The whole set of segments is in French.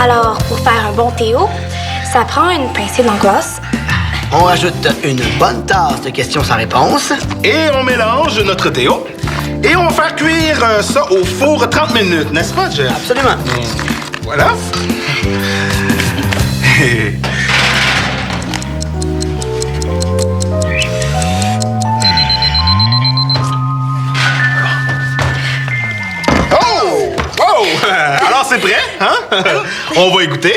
Alors, pour faire un bon Théo, ça prend une pincée d'angoisse. On rajoute une bonne tasse de questions sans réponse. Et on mélange notre Théo. Et on va faire cuire ça au four 30 minutes, n'est-ce pas, Jeff? Absolument. Voilà. Oh! Oh! Alors, c'est prêt, hein? On va y goûter.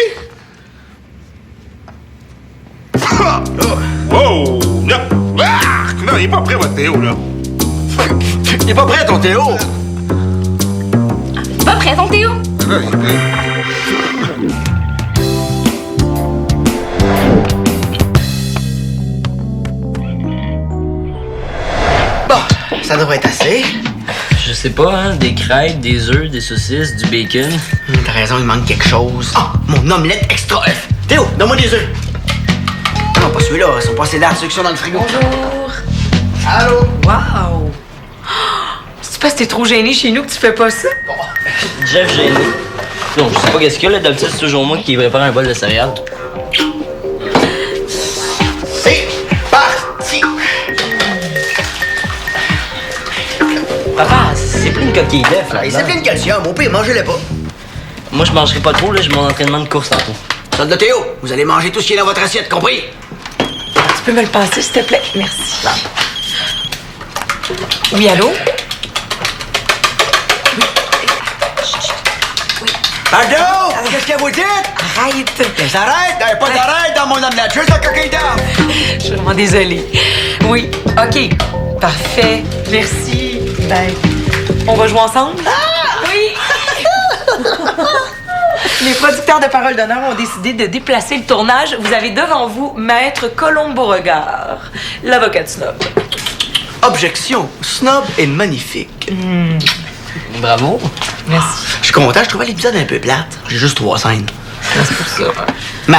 Wow! Non, il est pas prêt, votre Théo, là. Il est pas prêt, ton Théo? Pas prêt, ton Théo? Là, il est prêt. Bon, ça devrait être assez. Je sais pas, hein, des crêpes, des œufs, des saucisses, du bacon. T'as raison, il manque quelque chose. Ah, mon omelette extra F. Théo, donne-moi des œufs. Non, pas celui-là, ils sont passés là, ceux qui sont dans le frigo. Bonjour. Allô? Wow. C'est parce que t'es trop gêné chez nous que tu fais pas ça? Jeff gêné. Non, je sais pas qu'est-ce qu'il y a, là. D'habitude, c'est toujours moi qui prépare un bol de céréales. C'est parti! Papa, c'est plein de coquilles d'œufs, là. C'est plein de calcium, au pire, mangez-les pas. Moi, je mangerai pas trop, là. J'ai mon entraînement de course tantôt. Soldat Théo, vous allez manger tout ce qui est dans votre assiette, compris? Tu peux me le passer, s'il te plaît? Merci. Oui, allô? Pardon? Qu'est-ce que vous dites? Arrête! Mais arrête! Il n'y a pas d'arrête dans mon omelette, juste la coquille d'œuf! Je suis vraiment désolée. Oui, OK. Parfait. Merci. Ben, on va jouer ensemble? Oui! Les producteurs de Parole d'honneur ont décidé de déplacer le tournage. Vous avez devant vous Maître Colombe Beauregard, l'avocat de snob. Objection, snob est magnifique. Bravo. Merci. Je suis content, je trouvais l'épisode un peu plate. J'ai juste 3 scènes. C'est pour ça. Mais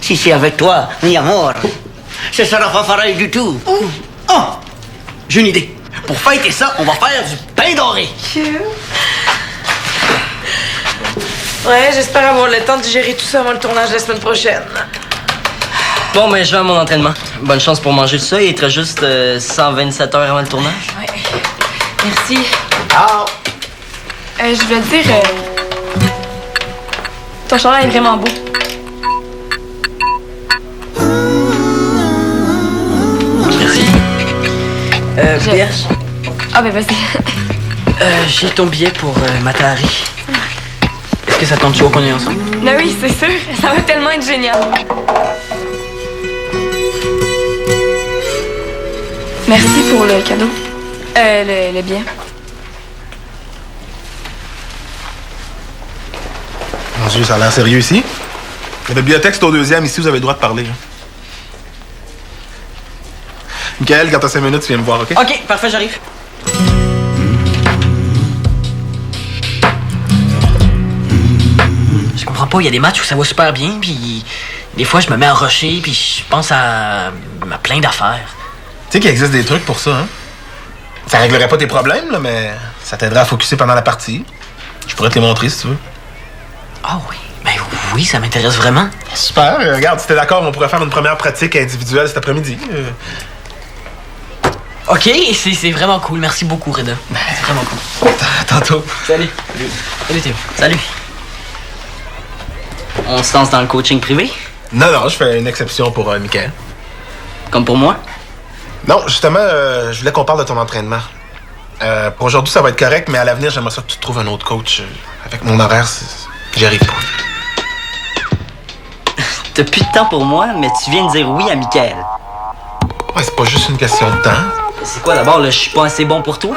si c'est avec toi, mi amour, ce sera pas pareil du tout. Oh! J'ai une idée. Pour fêter ça, on va faire du pain doré. Ouais, j'espère avoir le temps de digérer tout ça avant le tournage la semaine prochaine. Bon, ben, je vais à mon entraînement. Bonne chance pour manger tout ça. Il te reste juste 127 heures avant le tournage. Ouais. Merci. Ah! Je voulais te dire, ton chandail est vraiment beau. Merci. Vierge, Ah, ben vas-y. j'ai ton billet pour Matahari. Est-ce que ça tombe toujours qu'on est ensemble? Ben oui, c'est sûr. Ça va tellement être génial. Merci pour le cadeau. Le billet. Mon Dieu, ça a l'air sérieux ici. La bibliothèque, c'est au 2e. Ici, vous avez le droit de parler. Hein. Michael, quand t'as 5 minutes, tu viens me voir, OK? OK, parfait, j'arrive. Je comprends pas, il y a des matchs où ça va super bien, puis des fois, je me mets à rusher, puis je pense à plein d'affaires. Tu sais qu'il existe des trucs pour ça, hein? Ça réglerait pas tes problèmes, là, mais ça t'aiderait à focusser pendant la partie. Je pourrais te les montrer, si tu veux. Ah oui, ben oui, ça m'intéresse vraiment. Super. Regarde, si t'es d'accord, on pourrait faire une première pratique individuelle cet après-midi. OK, c'est vraiment cool. Merci beaucoup, Reda. C'est vraiment cool. Tantôt. Salut. Salut, Théo. Salut. On se lance dans le coaching privé? Non, je fais une exception pour Michael. Comme pour moi? Non, justement, je voulais qu'on parle de ton entraînement. Pour aujourd'hui, ça va être correct, mais à l'avenir, j'aimerais ça que tu te trouves un autre coach. Avec mon horaire, j'y arrive pas. T'as plus de temps pour moi, mais tu viens de dire oui à Michael. Ouais, c'est pas juste une question de temps. C'est quoi d'abord, là? Je suis pas assez bon pour toi?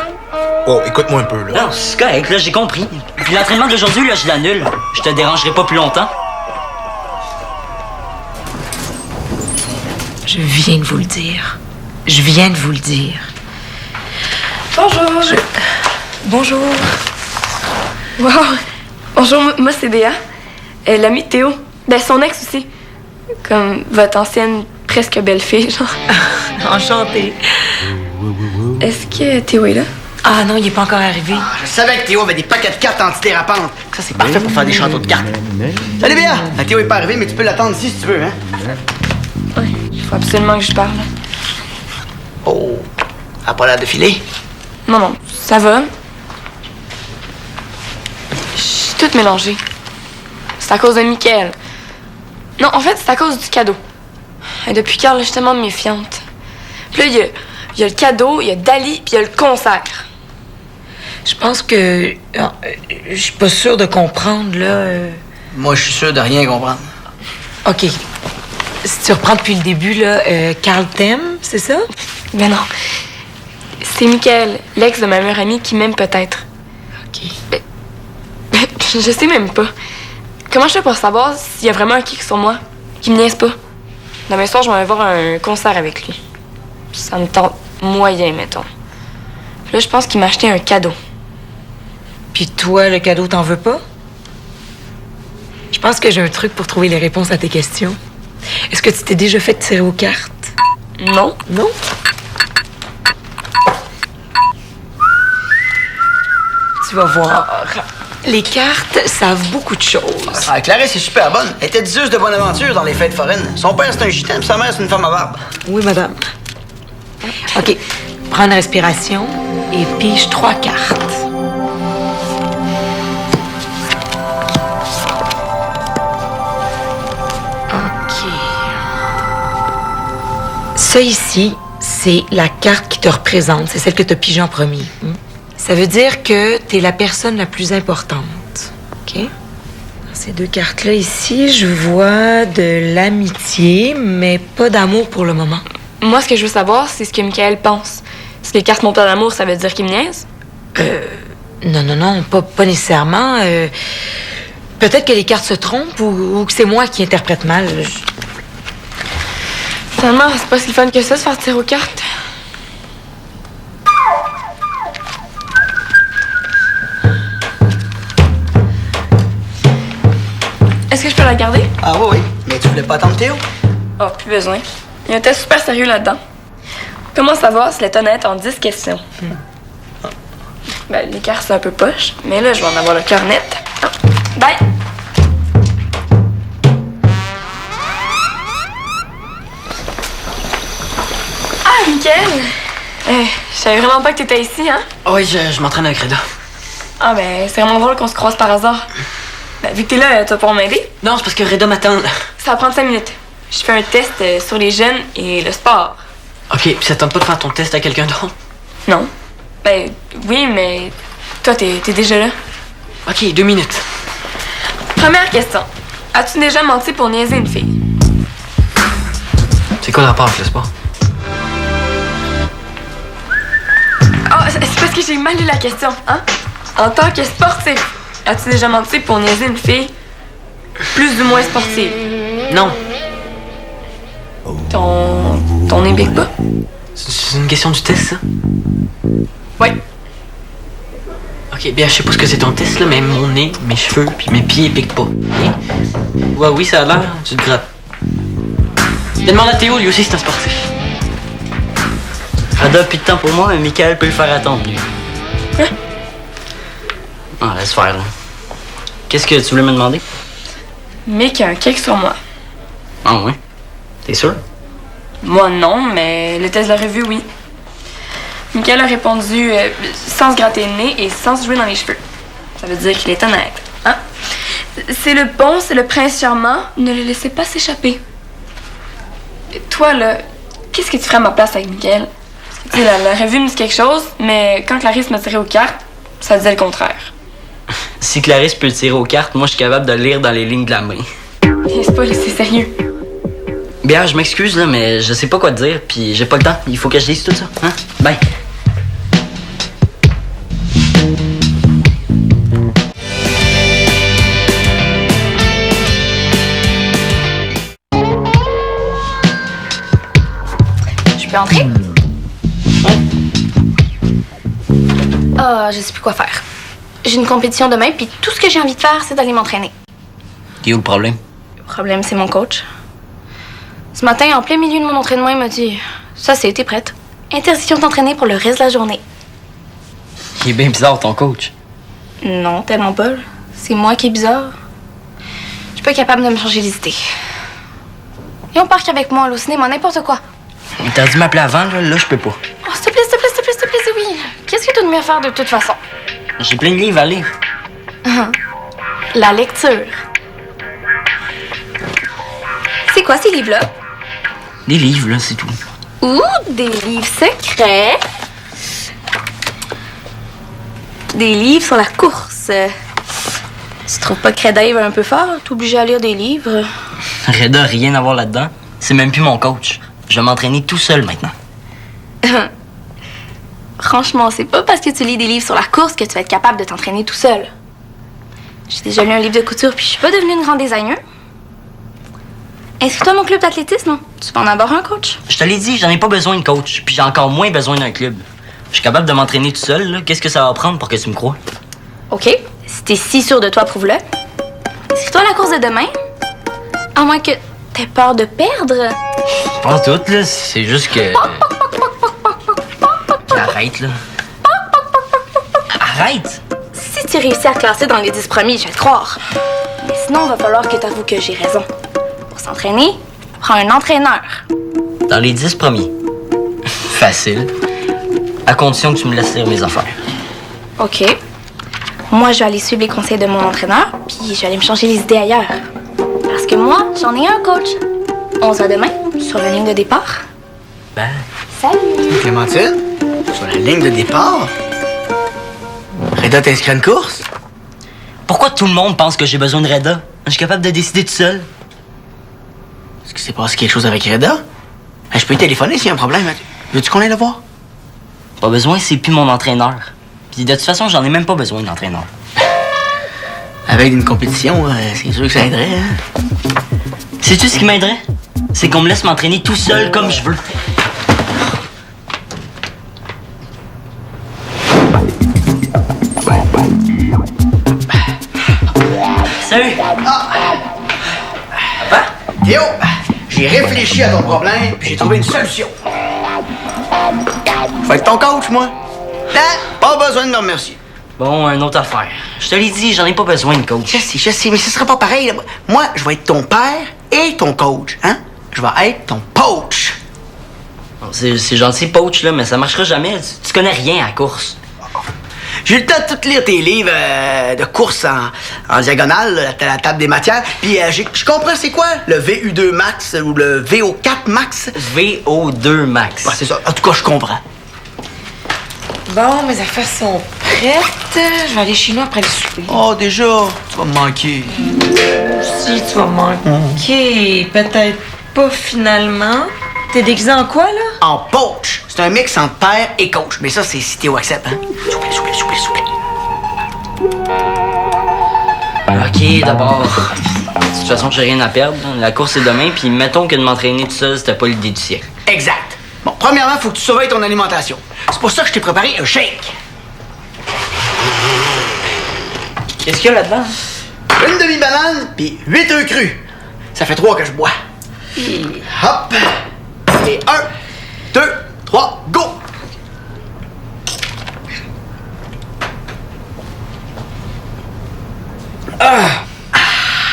Oh, écoute-moi un peu, là. Non, c'est correct, là, j'ai compris. Puis l'entraînement d'aujourd'hui, là, je l'annule. Je te dérangerai pas plus longtemps. Je viens de vous le dire. Je viens de vous le dire. Bonjour. Bonjour. Wow. Bonjour, moi c'est Béa. L'amie de Théo. Ben, son ex aussi. Comme votre ancienne presque belle-fille, genre. Enchantée. Est-ce que Théo est là? Ah non, il est pas encore arrivé. Ah, je savais que Théo avait des paquets de cartes antidérapantes. Ça, c'est parfait pour faire des châteaux de cartes. Salut, Béa! Théo est pas arrivé, mais tu peux l'attendre ici si tu veux, hein? Ouais, il faut absolument que je parle. Oh, elle a pas l'air de filer. Non, ça va. Je suis toute mélangée. C'est à cause de Mickaël. Non, en fait, c'est à cause du cadeau. Et depuis quand, là, je suis tellement méfiante. Puis là, il y a le cadeau, il y a Dali, puis il y a le concert. Je pense que... je suis pas sûre de comprendre, là. Moi, je suis sûr de rien comprendre. OK. Si tu reprends depuis le début, là, Carl t'aime, c'est ça? Ben non. C'est Mickaël, l'ex de ma meilleure amie, qui m'aime peut-être. OK. Je sais même pas. Comment je fais pour savoir s'il y a vraiment un kick sur moi? Qui me niaise pas? Demain soir, je vais aller voir un concert avec lui. Ça me tente moyen, mettons. Puis là, je pense qu'il m'a acheté un cadeau. Puis toi, le cadeau, t'en veux pas? Je pense que j'ai un truc pour trouver les réponses à tes questions. Est-ce que tu t'es déjà fait tirer aux cartes? Non. Non? Tu vas voir. Les cartes savent beaucoup de choses. Ah, Clarisse est super bonne. Elle était diseuse de bonne aventure dans les fêtes foraines. Son père, c'est un gitan, puis sa mère, c'est une femme à barbe. Oui, madame. OK. Prends une respiration et pige 3 cartes. OK. Ça ici, c'est la carte qui te représente. C'est celle que tu as pigée en premier. Ça veut dire que tu es la personne la plus importante. OK? Dans ces 2 cartes-là ici, je vois de l'amitié, mais pas d'amour pour le moment. Moi, ce que je veux savoir, c'est ce que Mickaël pense. Si les cartes montent pas d'amour, ça veut dire qu'il me niaise? Non, pas nécessairement. Peut-être que les cartes se trompent ou que c'est moi qui interprète mal. Finalement, c'est pas si fun que ça, se faire tirer aux cartes. Est-ce que je peux la garder? Ah oui. Mais tu voulais pas attendre Théo? Oh, plus besoin. Il y a un test super sérieux là-dedans. Comment savoir s'il est honnête en 10 questions? Ben, l'écart, c'est un peu poche, mais là, je vais en avoir le cœur net. Ah, bye! Ah, Mickaël! Je savais vraiment pas que t'étais ici, hein? Oui, je m'entraîne avec Reda. Ah, ben, c'est vraiment drôle qu'on se croise par hasard. Ben, vu que t'es là, tu vas pouvoir m'aider? Non, c'est parce que Reda m'attend. Ça va prendre 5 minutes. Je fais un test sur les jeunes et le sport. OK, puis ça tente pas de faire ton test à quelqu'un d'autre? Non. Ben, oui, mais toi, t'es déjà là. OK, 2 minutes. Première question. As-tu déjà menti pour niaiser une fille? C'est quoi le rapport avec le sport? Ah, c'est parce que j'ai mal lu la question, hein? En tant que sportif, as-tu déjà menti pour niaiser une fille plus ou moins sportive? Non. Ton nez pique pas? C'est une question du test, ça? Oui. OK, bien, je sais pas ce que c'est ton test, là, mais mon nez, mes cheveux, puis mes pieds, ils piquent pas. OK? Ouais, oui, ça a l'air, tu te grattes. Demande à Théo, lui aussi, c'est un sportif. Reda, plus de temps pour moi, mais Mickaël peut le faire attendre, lui. Hein? Ah, laisse faire, là. Qu'est-ce que tu voulais me demander? Mick a un kick sur moi. Ah, oui. T'es sûr? Moi, non, mais le test de la revue, oui. Mickaël a répondu sans se gratter le nez et sans se jouer dans les cheveux. Ça veut dire qu'il est honnête, hein? C'est le bon, c'est le prince charmant. Ne le laissez pas s'échapper. Et toi, là, qu'est-ce que tu ferais à ma place avec Mickaël? Parce que, tu sais, la revue me dit quelque chose, mais quand Clarisse m'a tiré aux cartes, ça disait le contraire. Si Clarisse peut tirer aux cartes, moi, je suis capable de lire dans les lignes de la main. C'est pas, c'est sérieux. Bien, je m'excuse, là, mais je sais pas quoi te dire, puis j'ai pas le temps. Il faut que je dise tout ça, hein? Bye. Je peux entrer? Ah, je sais plus quoi faire. J'ai une compétition demain, puis tout ce que j'ai envie de faire, c'est d'aller m'entraîner. Qui est où le problème? Le problème, c'est mon coach. Ce matin, en plein milieu de mon entraînement, il m'a dit « Ça, c'est, t'es prête. Interdiction de t'entraîner pour le reste de la journée. » Il est bien bizarre, ton coach. Non, tellement pas. C'est moi qui est bizarre. Je suis pas capable de me changer les idées. Et on part avec moi, là, au cinéma, n'importe quoi. T'as dû m'appeler avant, là je peux pas. Oh, s'il te plaît, s'il te plaît, s'il te plaît, s'il te plaît, c'est oui. Qu'est-ce que tu as de mieux à faire de toute façon? J'ai plein de livres à lire. La lecture. C'est quoi ces livres-là? Des livres, là, c'est tout. Ou des livres secrets. Des livres sur la course. Tu trouves pas que Reda va un peu fort? T'es obligé à lire des livres. Reda a rien à voir là-dedans. C'est même plus mon coach. Je vais m'entraîner tout seul maintenant. Franchement, c'est pas parce que tu lis des livres sur la course que tu vas être capable de t'entraîner tout seul. J'ai déjà lu un livre de couture puis je suis pas devenue une grande designer. Inscris-toi à mon club d'athlétisme. Tu vas en avoir un coach. Je te l'ai dit, j'en ai pas besoin de coach. Puis j'ai encore moins besoin d'un club. Je suis capable de m'entraîner tout seul, là. Qu'est-ce que ça va prendre pour que tu me crois? OK. Si t'es si sûr de toi, prouve-le. Inscris-toi à la course de demain. À moins que t'aies peur de perdre. Pas tout, là. C'est juste que... Puis arrête, là. Arrête! Si tu réussis à te classer dans les 10 premiers, je vais te croire. Mais sinon, il va falloir que t'avoues que j'ai raison. Pour s'entraîner, prends un entraîneur. Dans les 10 premiers. Facile. À condition que tu me laisses lire mes affaires. OK. Moi, je vais aller suivre les conseils de mon entraîneur, puis je vais aller me changer les idées ailleurs. Parce que moi, j'en ai un coach. On se voit demain, sur la ligne de départ. Ben... Salut! Clémentine, sur la ligne de départ, Reda t'inscrit à une course? Pourquoi tout le monde pense que j'ai besoin de Reda? Je suis capable de décider tout seul. Est-ce qu'il s'est passé quelque chose avec Reda? Je peux y téléphoner s'il y a un problème. Veux-tu qu'on aille le voir? Pas besoin, c'est plus mon entraîneur. Puis de toute façon, j'en ai même pas besoin d'entraîneur. Avec une compétition, c'est sûr que ça aiderait, hein? Sais-tu ce qui m'aiderait? C'est qu'on me laisse m'entraîner tout seul comme je veux. Salut! Papa? Théo, j'ai réfléchi à ton problème, puis j'ai trouvé une solution. Je vais être ton coach, moi. Hein? Pas besoin de me remercier. Bon, une autre affaire. Je te l'ai dit, j'en ai pas besoin de coach. Je sais, mais ce sera pas pareil. Là. Moi, je vais être ton père et ton coach, hein? Je vais être ton poach. Bon, c'est gentil, poach, là, mais ça marchera jamais. Tu connais rien à la course. J'ai eu le temps de tout lire tes livres de course en diagonale, là, à la table des matières. Puis je comprends c'est quoi le VU2 Max ou le VO4 Max. VO2 Max. Ouais, c'est ça. En tout cas, je comprends. Bon, mes affaires sont prêtes. Je vais aller chez nous après le souper. Oh, déjà, tu vas me manquer. Si, tu vas me manquer. Peut-être pas finalement. T'es déguisé en quoi, là? En poach. C'est un mix entre père et coach. Mais ça, c'est si Théo accepte, hein? S'il vous plaît. Ok, d'abord. De toute façon, j'ai rien à perdre. La course est demain, puis mettons que de m'entraîner tout seul, c'était pas l'idée du siècle. Exact. Bon, premièrement, faut que tu surveilles ton alimentation. C'est pour ça que je t'ai préparé un shake. Qu'est-ce qu'il y a là-dedans? Une demi-banane, puis 8 œufs crus. Ça fait 3 que je bois. Hop. Et 1, 2, 3, go!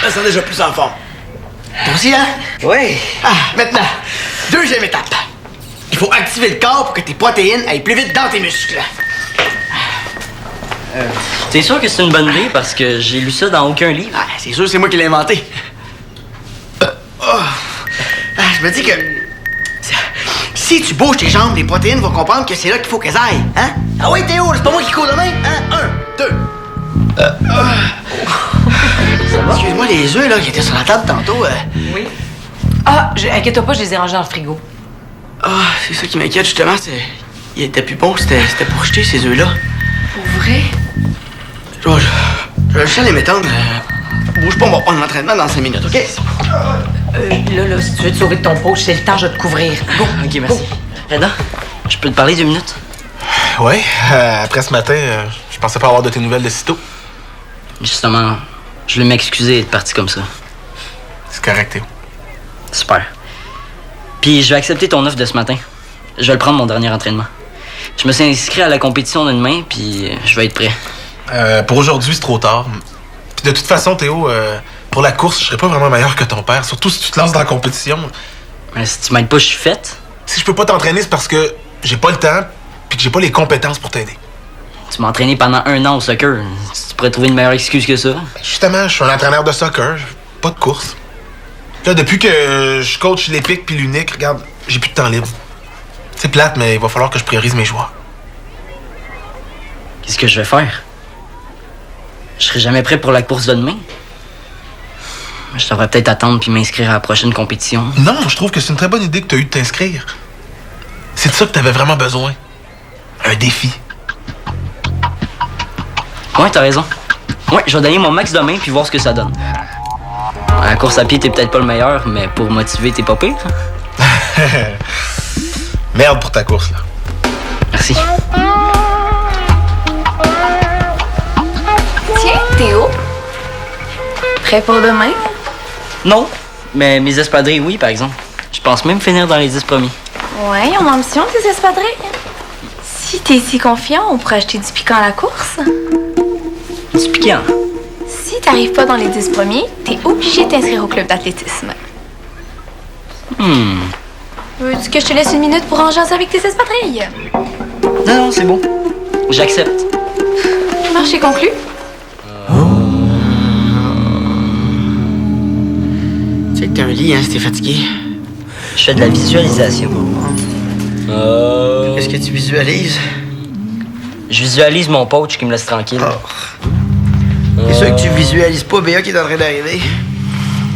Je sens déjà plus en forme. Toi aussi, hein? Oui. Maintenant, deuxième étape. Il faut activer le corps pour que tes protéines aillent plus vite dans tes muscles. T'es sûr que c'est une bonne idée parce que j'ai lu ça dans aucun livre? C'est sûr, c'est moi qui l'ai inventé. Je me dis que si tu bouges tes jambes, les protéines vont comprendre que c'est là qu'il faut qu'elles aillent, hein? Ah ouais, Théo, c'est pas moi qui cours demain, hein? 1, 2. Excuse-moi, les œufs, là, qui étaient sur la table tantôt, Oui. Ah, inquiète-toi pas, je les ai rangés dans le frigo. c'est ça qui m'inquiète, justement, il était plus bon, c'était pour jeter ces œufs-là. Pour vrai? Je vais juste aller m'étendre. Bouge pas, on va prendre l'entraînement dans 5 minutes, OK? Là, si tu veux te sauver de ton poche, c'est le temps, je vais te couvrir. Go! Ok, merci. Reda, je peux te parler 2 minutes? Ouais, après ce matin, je pensais pas avoir de tes nouvelles de sitôt. Justement, je voulais m'excuser d'être parti comme ça. C'est correct, Théo. Super. Puis je vais accepter ton offre de ce matin. Je vais le prendre mon dernier entraînement. Je me suis inscrit à la compétition de demain, puis je vais être prêt. Pour aujourd'hui, c'est trop tard. Puis de toute façon, Théo, pour la course, je serais pas vraiment meilleur que ton père, surtout si tu te lances dans la compétition. Mais si tu m'aides pas, je suis faite. Si je peux pas t'entraîner, c'est parce que j'ai pas le temps puis que j'ai pas les compétences pour t'aider. Tu m'as entraîné pendant 1 an au soccer. Tu pourrais trouver une meilleure excuse que ça. Justement, je suis un entraîneur de soccer, pas de course. Là, depuis que je coach l'Épique puis l'Unique, regarde, j'ai plus de temps libre. C'est plate, mais il va falloir que je priorise mes joueurs. Qu'est-ce que je vais faire? Je serai jamais prêt pour la course de demain. Je devrais peut-être attendre puis m'inscrire à la prochaine compétition. Non, je trouve que c'est une très bonne idée que tu as eu de t'inscrire. C'est de ça que tu avais vraiment besoin. Un défi. Ouais, t'as raison. Ouais, je vais donner mon max demain puis voir ce que ça donne. À la course à pied, t'es peut-être pas le meilleur, mais pour motiver, t'es pas pire. Merde pour ta course, là. Merci. Tiens, Théo. Prêt pour demain? Non, mais mes espadrilles, oui, par exemple. Je pense même finir dans les 10 premiers. Ouais, on a ambition, tes espadrilles. Si t'es si confiant, on pourrait acheter du piquant à la course. Du piquant. Si t'arrives pas dans les 10 premiers, t'es obligé de t'inscrire au club d'athlétisme. Veux-tu que je te laisse 1 minute pour en jaser avec tes espadrilles? Non, c'est bon. J'accepte. Marché conclu. Tu sais que t'as un lit, hein, si t'es fatigué. Je fais de la visualisation. Qu'est-ce que tu visualises? Je visualise mon coach qui me laisse tranquille. C'est sûr que tu visualises pas Béa qui est en train d'arriver.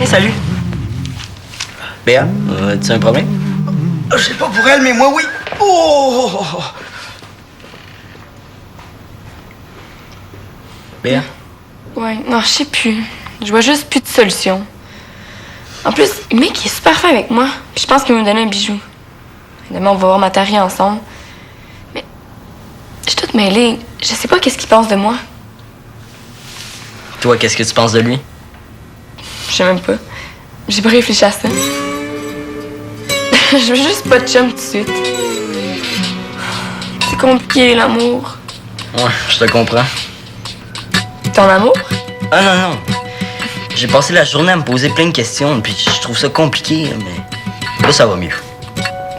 Hey, salut. Béa, as-tu un problème? Je sais pas pour elle, mais moi, oui. Oh! Béa? Ouais, non, je sais plus. Je vois juste plus de solution. En plus, le mec il est super fin avec moi. Puis je pense qu'il va me donner un bijou. Demain, on va voir Matari ensemble. Mais je suis toute mêlée. Je sais pas qu'est-ce qu'il pense de moi. Toi, qu'est-ce que tu penses de lui? Je sais même pas. J'ai pas réfléchi à ça. Je veux juste pas de chum tout de suite. C'est compliqué, l'amour. Ouais, je te comprends. Ton amour? Ah non. J'ai passé la journée à me poser plein de questions, puis je trouve ça compliqué, mais là, ça va mieux.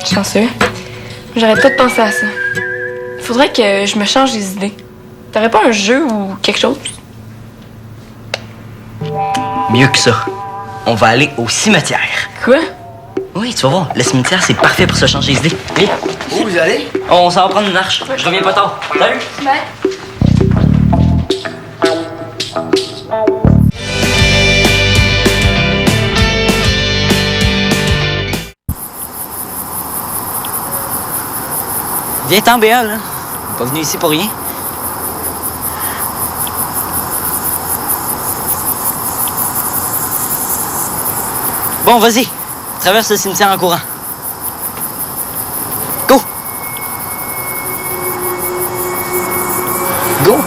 Chanceux. J'arrête pas de penser à ça. Faudrait que je me change les idées. T'aurais pas un jeu ou quelque chose? Mieux que ça. On va aller au cimetière. Quoi? Oui, tu vas voir, le cimetière, c'est parfait pour se changer les idées. Viens. Où vous allez? On s'en va prendre une marche. Je reviens pas tard. Salut! Bye. Viens-t'en, Béa, là. On n'est pas venu ici pour rien. Bon, vas-y. Traverse le cimetière en courant. Go! Go!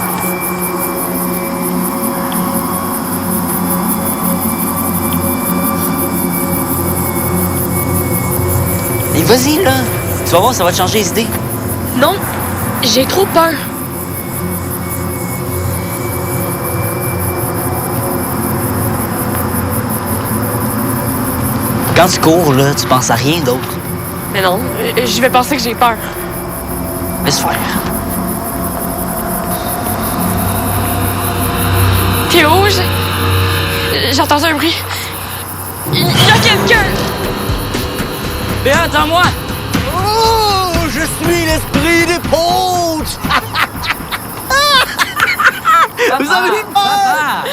Et vas-y, là. Tu vas voir, ça va te changer les idées. Non, j'ai trop peur. Quand tu cours, là, tu penses à rien d'autre. Mais non, je vais penser que j'ai peur. Laisse faire. Théo, j'ai entendu un bruit. Il y a quelqu'un! Béa, attends-moi! Oh! Je suis l'esprit des potes! Vous avez eu peur! Papa!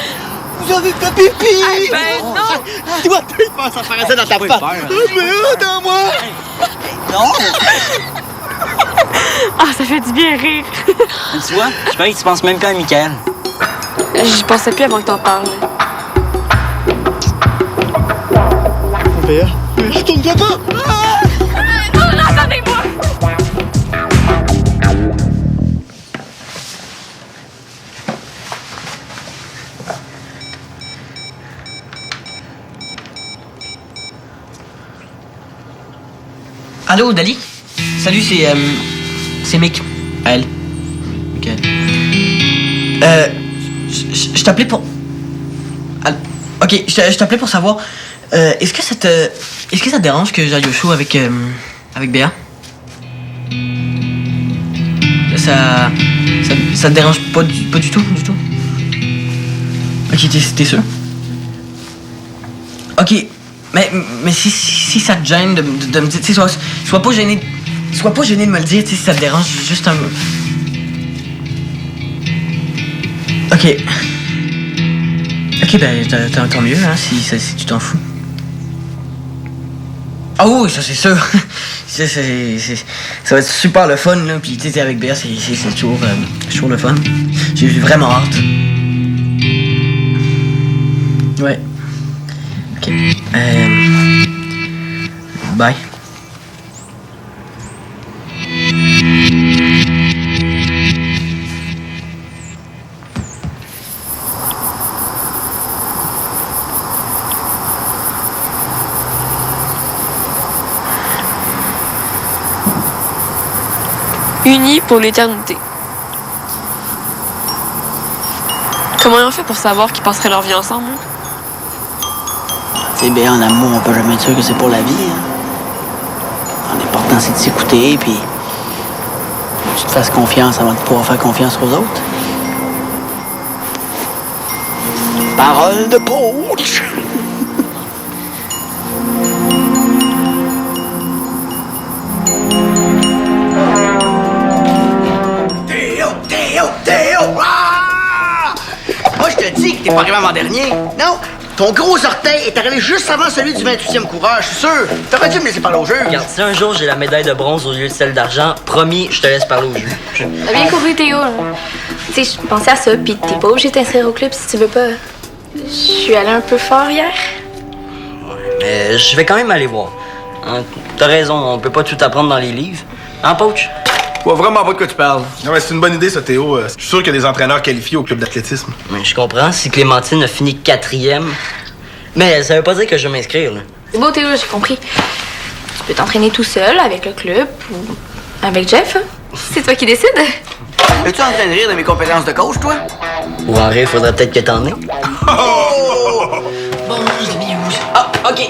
Vous avez fait pipi! Ben non! Toi, tu penses à faire ça dans ta face! Mais attends-moi! Non! Ah, ça fait du bien rire. Tu vois, je parie que tu penses même pas à Michael. J'y pensais plus avant que t'en parles. Béa, retourne-toi pas! Non, attendez-moi! Allô, Dali? Salut, c'est Mick. Elle. Ok. Je t'appelais pour... Ok, je t'appelais pour savoir... est-ce que ça te dérange que j'aille au show avec Béa? Ça te dérange pas du tout? Ok, t'es sûr? Ok, mais si ça te gêne de me dire, tu sais, sois pas gêné de me le dire, tu sais, si ça te dérange, juste un... Ok. Ok, ben, tant mieux, hein, si tu t'en fous. Ah oui, ça c'est sûr. Ça va être super le fun, là. Puis tu sais, avec Béa, c'est toujours le fun. J'ai vraiment hâte. Ouais. Ok. Bye. Unis pour l'éternité. Comment ils ont fait pour savoir qu'ils passeraient leur vie ensemble? Tu sais, bien, en amour, on peut jamais être sûr que c'est pour la vie. Hein. L'important, c'est de s'écouter, puis tu te fasses confiance avant de pouvoir faire confiance aux autres. Parole de coach! Théo! Ah! Moi, je te dis que t'es pas arrivé avant-dernier. Non, ton gros orteil est arrivé juste avant celui du 28e coureur, je suis sûr. T'aurais dû me laisser parler au juge. Regarde, si un jour j'ai la médaille de bronze au lieu de celle d'argent, promis, je te laisse parler au juge. T'as bien couru, Théo. Tu sais, je pensais à ça, pis t'es pas obligé de t'inscrire au club si tu veux pas. Je suis allée un peu fort hier. Mais je vais quand même aller voir. Hein, t'as raison, on peut pas tout apprendre dans les livres. Hein, Pouch? Je vois vraiment pas de quoi tu parles. Non, mais c'est une bonne idée, ça, Théo. Je suis sûr qu'il y a des entraîneurs qualifiés au club d'athlétisme. Mais je comprends, si Clémentine a fini 4e. Mais ça veut pas dire que je vais m'inscrire, là. C'est beau, Théo, j'ai compris. Tu peux t'entraîner tout seul, avec le club, ou avec Jeff. Hein? C'est toi qui décides. Es-tu en train de rire de mes compétences de coach, toi? Ou en rire, faudrait peut-être que t'en aies. Bon, je l'ai mis où? Ah, ok.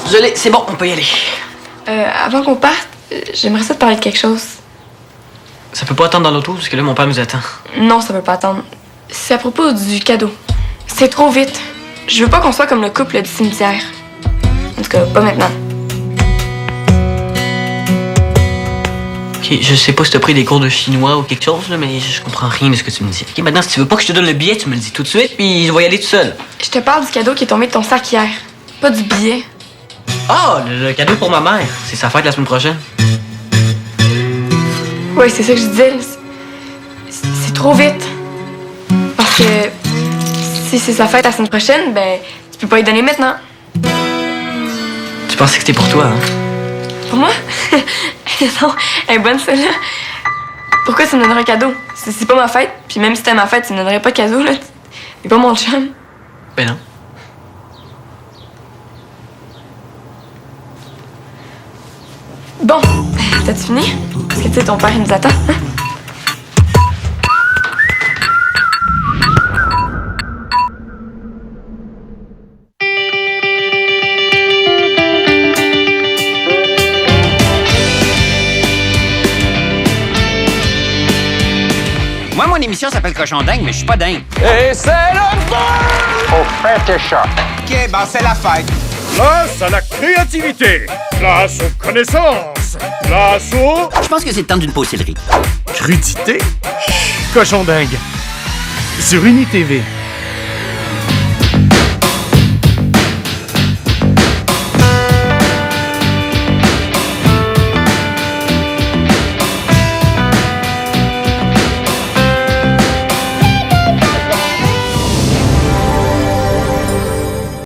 Désolé, c'est bon, on peut y aller. Avant qu'on parte, j'aimerais ça te parler de quelque chose. Ça peut pas attendre dans l'auto, parce que là, mon père nous attend. Non, ça peut pas attendre. C'est à propos du cadeau. C'est trop vite. Je veux pas qu'on soit comme le couple du cimetière. En tout cas, pas maintenant. Ok, je sais pas si t'as pris des cours de chinois ou quelque chose, là, mais je comprends rien de ce que tu me dis. Ok, maintenant, si tu veux pas que je te donne le billet, tu me le dis tout de suite, puis je vais y aller tout seul. Je te parle du cadeau qui est tombé de ton sac hier. Pas du billet. Ah, le cadeau pour ma mère. C'est sa fête la semaine prochaine. Oui, c'est ça que je disais. C'est trop vite. Parce que si c'est sa fête la semaine prochaine, ben, tu peux pas y donner maintenant. Tu pensais que c'était pour toi, hein? Pour moi? Non, elle est bonne celle-là. Pourquoi tu me donnerais un cadeau? C'est pas ma fête, puis même si c'était ma fête, tu me donnerais pas de cadeau, là. T'es pas mon chum. Ben non. Bon, t'as-tu fini? Parce que tu sais, ton père, il nous attend. Hein? Moi, mon émission s'appelle Cochon Dingue, mais je suis pas dingue. Et c'est le feu! Au Fête-Chat. OK, ben c'est la fête. Place à la créativité. Place aux connaissances. Place au... Je pense que c'est le temps d'une pause céleri. Crudité. Cochon dingue. Sur UniTV.